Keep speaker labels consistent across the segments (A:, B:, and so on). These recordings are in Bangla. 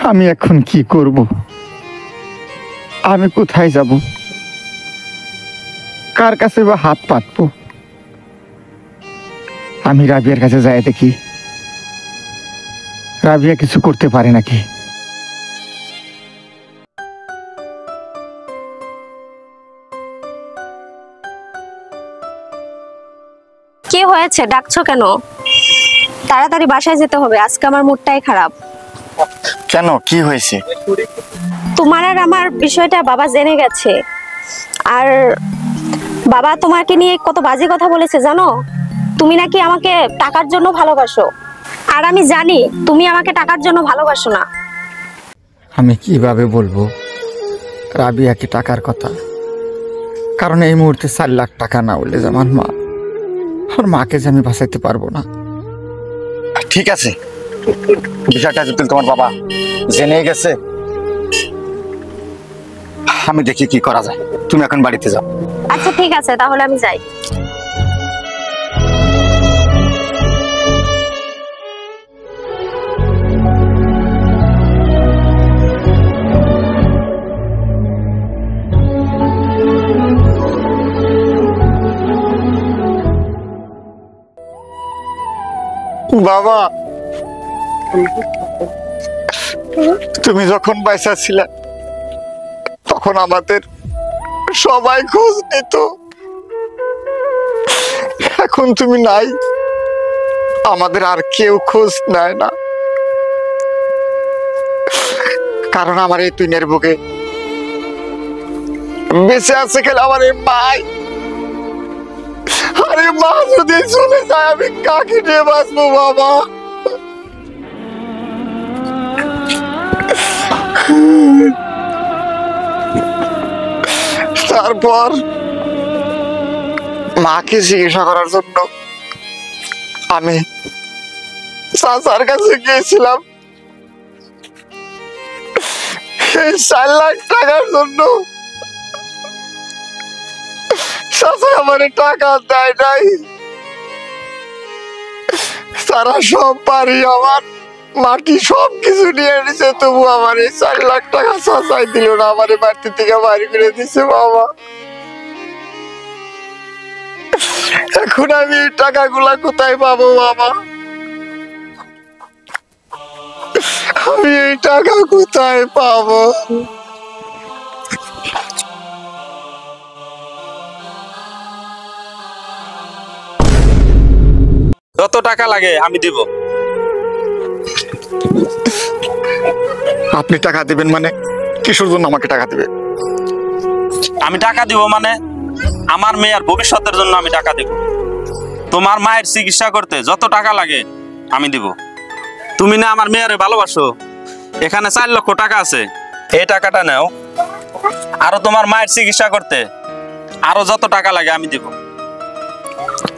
A: আমি এখন কি করব? আমি কোথায় যাব? কার কাছে বা হাত পাতবো? আমি রাবিয়ার কাছে যাই দেখি রাবিয়া কিছু করতে পারে নাকি।
B: কি হয়েছে, ডাকছো কেন? তাড়াতাড়ি বাসায় যেতে হবে, আজকে আমার মুডটাই খারাপ।
A: কেন, কি হয়েছে?
B: তোমার আর আমার বিষয়টা বাবা জেনে গেছে, আর বাবা তোমাকে নিয়ে কত বাজে কথা বলেছে জানো। তুমি নাকি আমাকে টাকার জন্য ভালোবাসো, আর আমি জানি তুমি আমাকে টাকার জন্য ভালোবাসো না।
A: আমি কিভাবে বলবো রাবিয়াকে টাকার কথা? কারণ এই মুহূর্তে 4 লাখ টাকা না হলে যে আমার মা, আমার মাকে যে আমি বাঁচাইতে পারবো না। ঠিক আছে, বিষয়টা যদি তোমার বাবা জেনে গেছে, আমি দেখি কি করা যায়। তুমি এখন বাড়িতে যাও।
B: আচ্ছা ঠিক আছে, তাহলে আমি যাই।
A: বাবা, তুমি যখন বাইসা ছিলে তখন আমাদের সবাই খোঁজ নিত। এখন তুমি নাই, আমাদের আর কেউ খোঁজ নেয় না। কারণ আমার এই তুইনের বুকে বেঁচে আছে খেলে আমার এই মাই। আরে মা যদি চলে যায় আমি কাকে নিয়ে বাঁচবো বাবা? তারপর মাকে চিকিৎসা করার জন্য আমি চাচার কাছে গিয়েছিলাম। এই 4 লাখ টাকার জন্য চাচা আমার টাকা দেয় নাই। তারা সব পারি আমার মাটি সবকিছু নিয়ে নিছে, তবু আমার এই 4 লাখ টাকা চাচাই দিল না, আমার বাড়ি থেকে বাড়ি করে দিছে বাবা। এখন আমি এই টাকাগুলা কোথায় পাবো বাবা? আমি এই টাকা কোথায় পাবো?
C: যত টাকা লাগে আমি দিব।
A: আপনি টাকা দিবেন মানে? কিসের জন্য আমাকে টাকা দিবে?
C: আমি টাকা দিব মানে আমার মেয়ের ভবিষ্যতের জন্য আমি টাকা দিব। তোমার মায়ের চিকিৎসা করতে যত টাকা লাগে আমি দিব। তুমি না আমার মেয়েরে ভালোবাসো, এখানে 4 লক্ষ টাকা আছে, এই টাকাটা নাও। আরো তোমার মায়ের চিকিৎসা করতে আরো যত টাকা লাগে আমি দিব।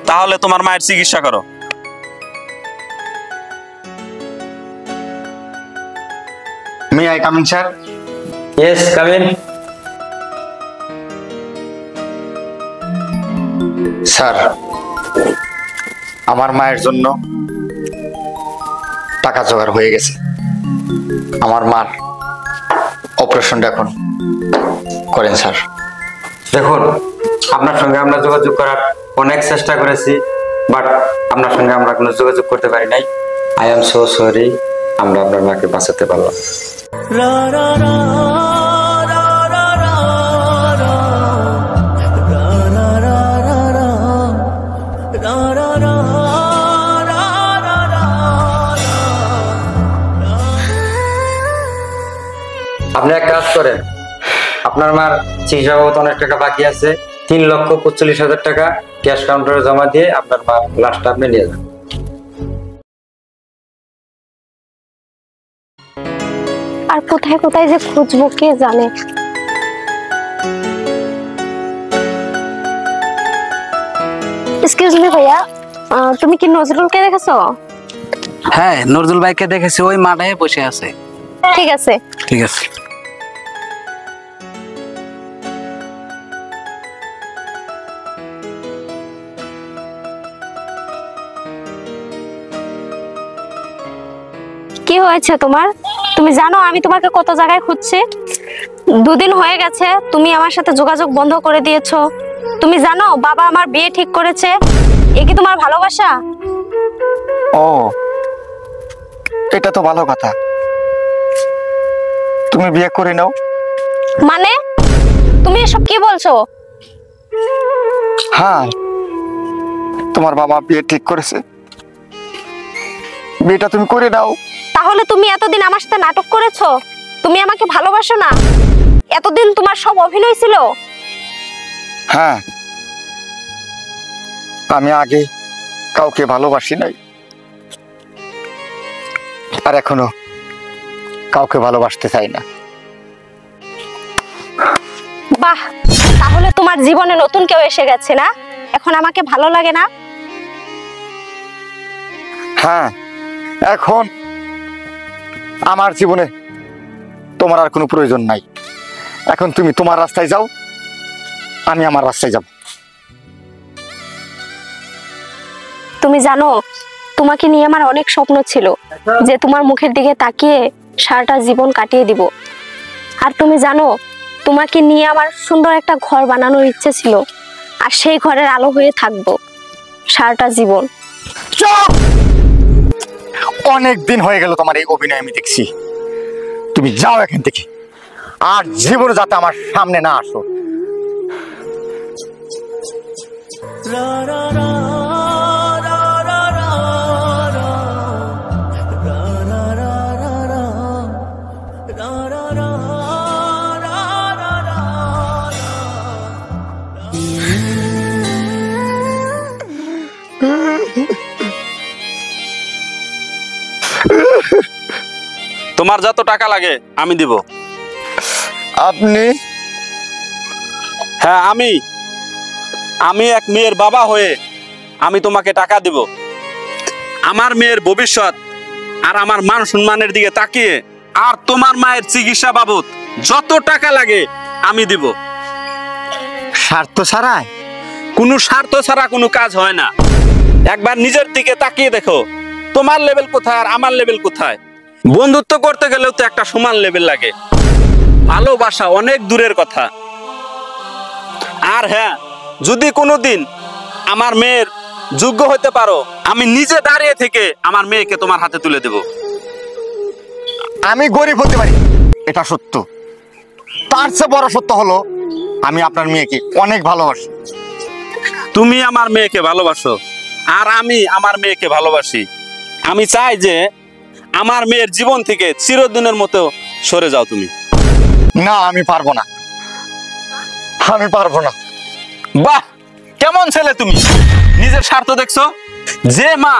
C: তাহলে তোমার মায়ের চিকিৎসা করো।
A: May I come in, sir?
D: Yes, come in.
A: Sir, আমার মায়ের জন্য টাকা জোগাড় হয়ে গেছে। আমার মার অপারেশনটা এখন করেন স্যার।
D: দেখুন, আপনার সঙ্গে আমরা যোগাযোগ করার অনেক চেষ্টা করেছি, বাট আপনার সঙ্গে আমরা কোনো যোগাযোগ করতে পারি নাই। আই এম সো সরি, আমরা আপনার মাকে বাঁচাতে পারলাম। আপনি এক কাজ করেন, আপনার মার চিকিৎসা বাবদ অনেক টাকা বাকি আছে, 3,45,000 টাকা ক্যাশ কাউন্টারে জমা দিয়ে আপনার মার লাশটা আপনি নিয়ে যান।
B: আর কোথায় কোথায় যে খুঁজবো কে জানে। এক্সকিউজ মি ভাইয়া, তুমি কি নজরুলকে দেখেছো?
E: হ্যাঁ, নজরুল ভাইকে দেখেছি, ওই মাঠে বসে আছে।
B: ঠিক আছে।
E: ঠিক আছে।
B: কি হয়েছে তোমার? তুমি জানো আমি তোমাকে কত জায়গায় খুঁজছি। 2 দিন হয়ে গেছে তুমি আমার সাথে যোগাযোগ বন্ধ করে দিয়েছো। তুমি জানো বাবা আমার বিয়ে ঠিক করেছে। এ কি তোমার ভালোবাসা?
A: ও, এটা তো ভালো কথা। তুমি বিয়ে করে নাও।
B: মানে তুমি এসব কি বলছো?
A: হ্যাঁ, তোমার বাবা বিয়ে ঠিক করেছে, বিয়েটা তুমি করে নাও।
B: তাহলে তুমি এতদিন আমার সাথে নাটক করেছো? তুমি আমাকে ভালোবাসো না? এতদিন তোমার সব অভিনয় ছিল?
A: হ্যাঁ, আমি আগে কাউকে ভালোবাসি নাই, আর এখনো কাউকে ভালোবাসতে চাই না।
B: বাহ, তাহলে তোমার জীবনে নতুন কেউ এসে গেছে না? এখন আমাকে ভালো লাগে না?
A: হ্যাঁ, এখন আমার জীবনে তোমার আর কোনো প্রয়োজন নাই। এখন তুমি তোমার রাস্তায় যাও, আমি আমার রাস্তায় যাব।
B: তুমি জানো তোমাকে নিয়ে আমার অনেক স্বপ্ন ছিল, যে তোমার মুখের দিকে তাকিয়ে সারাটা জীবন কাটিয়ে দিব। আর তুমি জানো তোমাকে নিয়ে আমার সুন্দর একটা ঘর বানানোর ইচ্ছে ছিল, আর সেই ঘরের আলো হয়ে থাকবো সারাটা জীবন।
A: চুপ! অনেক দিন হয়ে গেল তোমার এই অভিনয় আমি দেখছি। তুমি যাও এখান থেকে, আর জীবনে যাতে আমার সামনে না আসো।
C: তোমার যত টাকা লাগে আমি দিব।
A: আপনি?
C: হ্যাঁ, আমি এক মেয়ের বাবা হয়ে আমি তোমাকে টাকা দিব। আমার মেয়ের ভবিষ্যৎ আর আমার মান সম্মানের দিকে তাকিয়ে আর তোমার মায়ের চিকিৎসা বাবদ যত টাকা লাগে আমি দিব।
A: স্বার্থ ছাড়াই?
C: কোনো স্বার্থ ছাড়া কোনো কাজ হয় না। একবার নিজের দিকে তাকিয়ে দেখো, তোমার লেভেল কোথায় আর আমার লেভেল কোথায়। বন্ধুত্ব করতে গেলেও তো একটা সমান লেভেল লাগে। ভালোবাসা অনেক দূরের কথা। আর হ্যাঁ, যদি কোনোদিন আমার মেয়ের যোগ্য হতে পারো, আমি নিজে দাঁড়িয়ে থেকে আমার মেয়েকে তোমার হাতে তুলে দেব।
A: আমি গরিব হতে পারি, এটা সত্য। তার চেয়ে বড় সত্য হলো আমি আপনার মেয়েকে অনেক ভালোবাসি।
C: তুমি আমার মেয়েকে ভালোবাসো, আর আমি আমার মেয়েকে ভালোবাসি। আমি চাই যে আমার মেয়ের জীবন থেকে চিরদিনের মতো সরে যাও তুমি।
A: না, আমি পারবো না, আমি পারবো না।
C: বাহ, কেমন ছেলে তুমি! নিজের স্বার্থ দেখছো। যে মা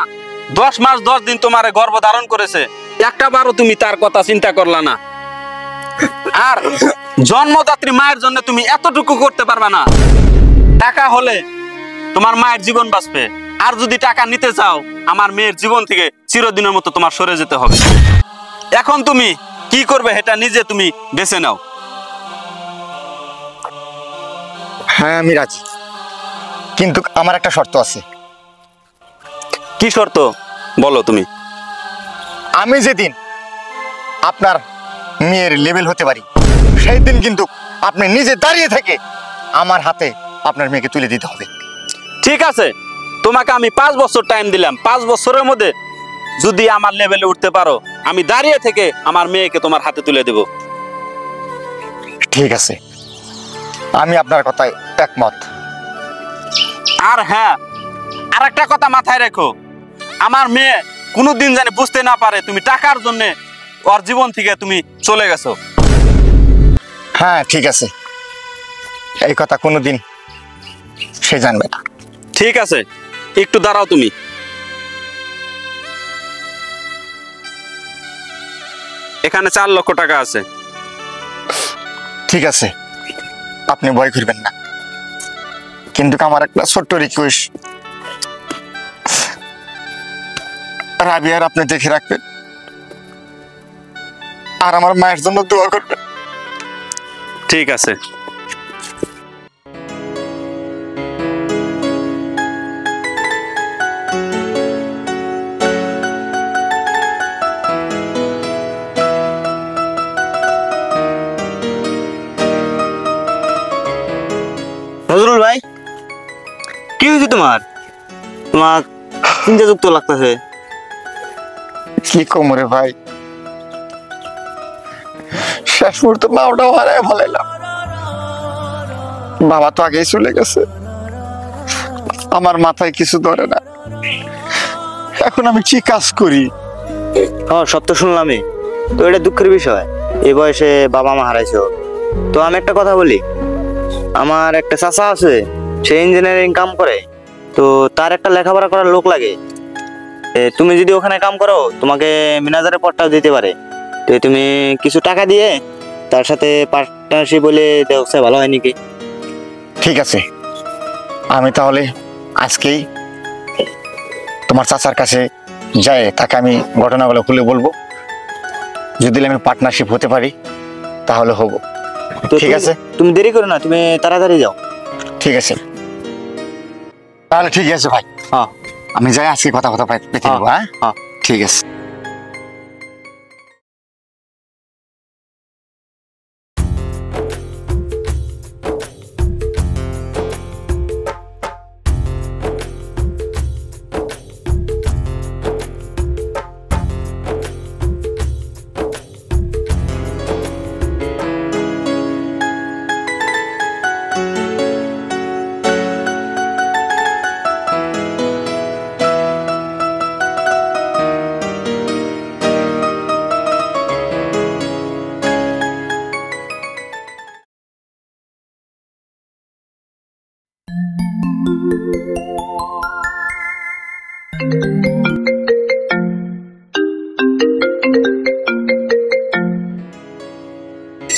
C: 10 মাস 10 দিন তোমারে গর্ভ ধারণ করেছে, একটা বারও তুমি তার কথা চিন্তা করলা না। আর জন্মদাত্রী মায়ের জন্য তুমি এতটুকু করতে পারবে না। টাকা হলে তোমার মায়ের জীবন বাঁচবে, আর যদি টাকা নিতে চাও আমার মেয়ের জীবন থেকে চিরদিনের মতো তোমার সরে যেতে হবে। এখন তুমি কি করবে এটা নিজে তুমি বেছে নাও।
A: হ্যাঁ, আমি রাজি, কিন্তু আমার একটা শর্ত আছে।
C: কি শর্ত বলো তুমি?
A: আমি যেদিন আপনার মেয়ের লেভেল হতে পারি, সেই দিন কিন্তু আপনি নিজে দাঁড়িয়ে থেকে আমার হাতে আপনার মেয়েকে তুলে দিতে হবে।
C: ঠিক আছে, তোমাকে আমি 5 বছর টাইম দিলাম। 5 বছরের মধ্যে যদি আমার লেভেলে উঠতে পারো, আমি দাঁড়িয়ে থেকে আমার মেয়েকে তোমার হাতে তুলে দেব।
A: ঠিক আছে, আমি আপনার কথায় একমত।
C: আর হ্যাঁ, আর একটা কথা মাথায় রেখো, আমার মেয়ে কোনোদিন জানি বুঝতে না পারে তুমি টাকার জন্য ওর জীবন থেকে তুমি চলে গেছো।
A: হ্যাঁ, ঠিক আছে, এই কথা কোনোদিন সে জানবে না।
C: ঠিক আছে, একটু দাঁড়াও তুমি। এখানে 4 লক্ষ টাকা আছে।
A: ঠিক আছে, আপনি ভয় করবেন না, কিন্তু আমার একটা ছোট্ট রিকোয়েস্ট, রাবিয়ার আপনি দেখে রাখবেন, আর আমার মায়ের জন্য দোয়া করবেন।
C: ঠিক আছে।
F: নজরুল ভাই, কি হয়েছে তোমার? তোমার চিন্তাযুক্ত লাগতেছে।
A: কি কোমরে ভাই, শেষ মুহূর্তে মাওটাও হারায় ফেলাইলাম। বাবা তো আগেই চলে গেছে, আমার মাথায় কিছু ধরে না। এখন আমি কি কাজ করি?
F: হ্যাঁ, সব তো শুনলামই। তো এটা দুঃখের বিষয়, এই বয়সে বাবা মা হারাইছো। তো আমি একটা কথা বলি, আমার একটা চাচা আছে, সে ইঞ্জিনিয়ারিং কাম করে। তো তার একটা লেখাপড়া করার লোক লাগে। তুমি যদি ওখানে কাম করো, তোমাকে ম্যানেজারের পদটাও দিতে পারে। তো তুমি কিছু টাকা দিয়ে তার সাথে পার্টনারশিপ বলে দেখছে, ভালো হয় নাকি?
A: ঠিক আছে, আমি তাহলে আজকেই তোমার চাচার কাছে যাই, তাকে আমি ঘটনাগুলো খুলে বলবো। যদি আমি পার্টনারশিপ হতে পারি তাহলে হবো।
F: তো
A: ঠিক আছে,
F: তুমি দেরি করো না, তুমি তাড়াতাড়ি যাও।
A: ঠিক আছে, তাহলে ঠিক আছে ভাই।
F: হ্যাঁ,
A: আমি যাই, আজকে কথা পেতে দেবো। হ্যাঁ
F: হ্যাঁ।
A: ঠিক আছে।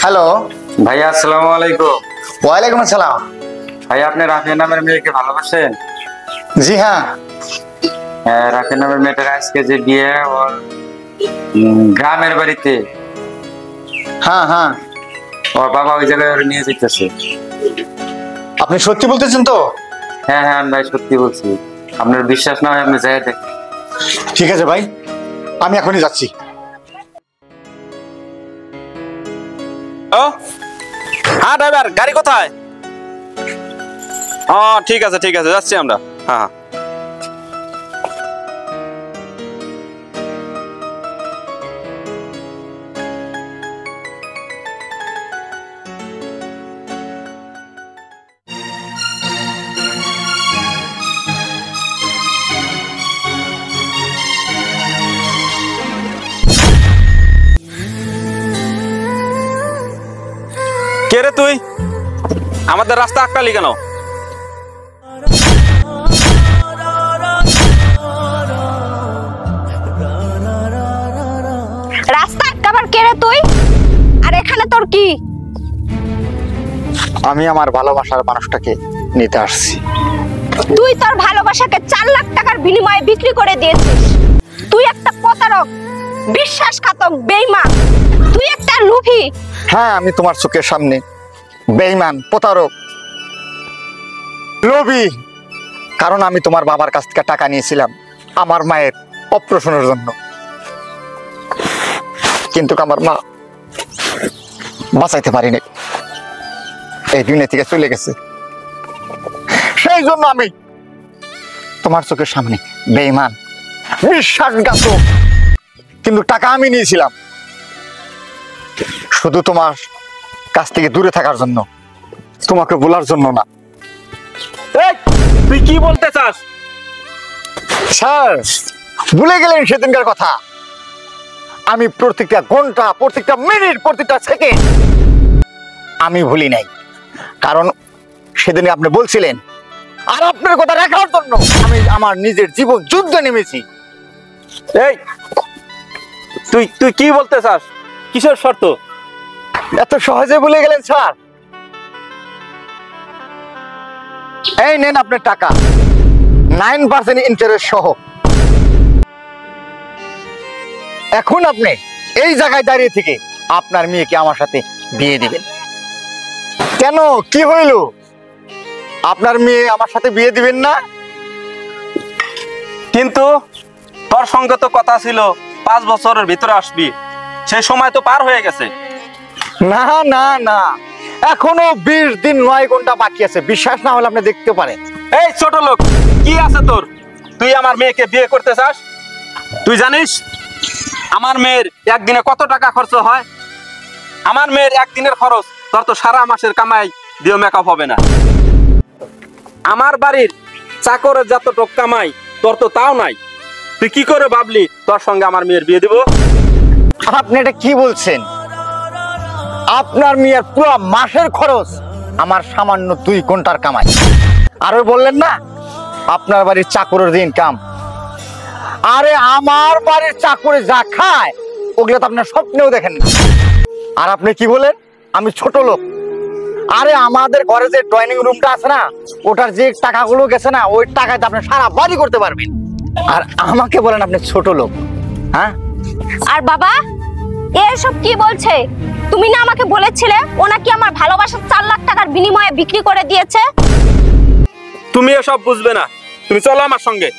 A: হ্যালো
D: ভাইয়া, আসসালামু আলাইকুম।
A: ওয়ালাইকুম আসসালাম।
D: ভাই, আপনি রাফিয়া নামের মেয়েকে ভালোবাসেন?
A: জি হ্যাঁ,
D: হ্যাঁ, রাফিয়া নামের মেয়েটার আজকে যে বিয়ে, ওর গ্রামের বাড়িতে।
A: হ্যাঁ হ্যাঁ,
D: ওর বাবা ওই জায়গায় ওর নিয়ে যেতেছে।
A: আপনি সত্যি বলতেছেন তো?
D: হ্যাঁ হ্যাঁ, আমি ভাই সত্যি বলছি। আপনার বিশ্বাস না হয় আপনি যাই দেখেন।
A: ঠিক আছে ভাই, আমি এখনই যাচ্ছি।
C: হ্যাঁ ড্রাইভার, গাড়ি কোথায়? ও ঠিক আছে ঠিক আছে, যাচ্ছি আমরা। হ্যাঁ কে রে তুই? আমাদের রাস্তা আটকালি কেন?
B: রাস্তা আটকাবার কে রে তুই? আর এখানে তোর কি?
A: আমি আমার ভালোবাসার মানুষটাকে নিতে আসছি।
B: তুই তোর ভালোবাসাকে 4 লাখ টাকার বিনিময়ে বিক্রি করে দিয়েছিস। তুই একটা প্রতারক, বিশ্বাসঘাতক, বেঈমান। তুই একটা লুভি।
A: হ্যাঁ, আমি তোমার চোখের সামনে বেঈমান, প্রতারক, লোভী। কারণ আমি তোমার বাবার কাছ থেকে টাকা নিয়েছিলাম আমার মায়ের অপারেশনের জন্য, কিন্তু আমার মা বাঁচাইতে পারিনি, এই দুনিয়া থেকে চলে গেছে। সেই জন্য আমি তোমার চোখের সামনে বেঈমান, বিশ্বাসঘাতক, কিন্তু টাকা আমি নিয়েছিলাম শুধু তোমার কাছ থেকে দূরে থাকার জন্য, তোমাকে বলার জন্য না।
C: তুই কি বলতে চাস?
A: স্যার, ভুলে গেলেন সেদিনকার কথা? আমি প্রত্যেকটা ঘন্টা, প্রত্যেকটা মিনিট, প্রত্যেকটা সেকেন্ড আমি ভুলি নাই। কারণ সেদিনে আপনি বলছিলেন, আর আপনার কথা রাখার জন্য আমি আমার নিজের জীবন যুদ্ধে নেমেছি।
C: এই তুই তুই কি বলতে চাস? কিসের শর্ত?
A: এত সহজে ভুলে গেলেন স্যার? এই নেন আপনার টাকা, 9% ইন্টারেস্ট সহ। এখন আপনি এই জায়গায় দাঁড়িয়ে থেকে আপনার মেয়েকে আমার সাথে বিয়ে দিবেন। কেন, কি হইল? আপনার মেয়ে আমার সাথে বিয়ে দিবেন না?
C: কিন্তু তোর সঙ্গে তো কথা ছিল 5 বছরের ভিতরে আসবি, সেই সময় তো পার হয়ে গেছে।
A: না না না, এখনো 20 দিন 9 ঘন্টা বাকি আছে, বিশ্বাস না হলে আপনি দেখতে পারেন।
C: এই ছোট লোক, কি আছে তোর? তুই আমার মেয়েকে বিয়ে করতে চাস? তুই জানিস আমার মেয়ের একদিনে কত টাকা খরচ হয়? আমার মেয়ের একদিনের খরচ তোর তো সারা মাসের কামাই দিয়ে মেকআপ হবে না। আমার বাড়ির চাকরের যতটুক কামাই তোর তো তাও নাই। তুই কি করে ভাবলি তোর সঙ্গে আমার মেয়ের বিয়ে দিব?
A: আপনি এটা কি বলছেন? আপনার মেয়ের পুরো মাসের খরচ আমার সামান্য 2 ঘন্টার কামাই। আর ওই বললেন না আপনার বাড়ির চাকরের ইনকাম, আরে আমার বাড়ির চাকরে যা খায় ওগুলো তো আপনার স্বপ্নেও দেখেন না। আর আপনি কি বলেন আমি ছোট লোক? আরে আমাদের ঘরে যে ডাইনিং রুমটা আছে না, ওটার যে টাকাগুলো গেছে না, ওই টাকায় তো আপনি সারা বাড়ি করতে পারবেন। আর আমাকে বলেন আপনি ছোট লোক? হ্যাঁ।
B: আর বাবা এসব কি বলছে? তুমি না আমাকে বলেছিলে ও নাকি আমার ভালোবাসা 4 লাখ টাকার বিনিময়ে বিক্রি করে দিয়েছে।
C: তুমি এসব বুঝবে না, তুমি চলো আমার সঙ্গে।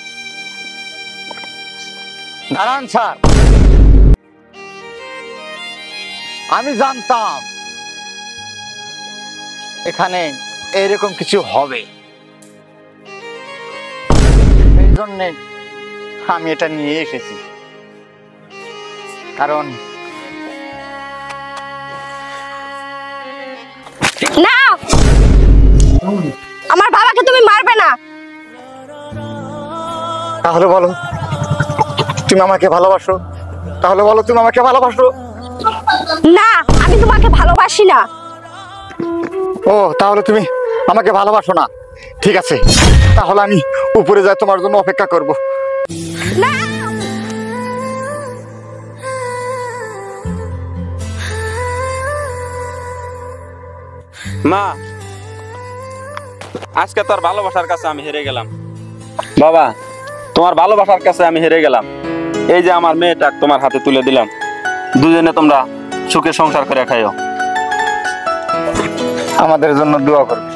A: দাঁড়ান স্যার, আমি জানতাম এখানে এরকম কিছু হবে, এই জন্য আমি এটা নিয়ে এসেছি। কারণ
B: না, আমার বাবাকে তুমি মারবে না।
A: তাহলে বলো তুমি আমাকে ভালোবাসো? তাহলে বলো তুমি আমাকে ভালোবাসো?
B: না, আমি তোমাকে ভালোবাসি না।
A: ও, তাহলে তুমি আমাকে ভালোবাসো না? ঠিক আছে, তাহলে আমি উপরে যাই তোমার জন্য অপেক্ষা করব।
B: না,
C: মা, আজকে তোর ভালোবাসার কাছে আমি হেরে গেলাম। বাবা, তোমার ভালোবাসার কাছে আমি হেরে গেলাম। এই যে আমার মেয়েটা তোমার হাতে তুলে দিলাম, দুজনে তোমরা সুখে সংসার করে খাইও।
A: আমাদের জন্য দোয়া করবে।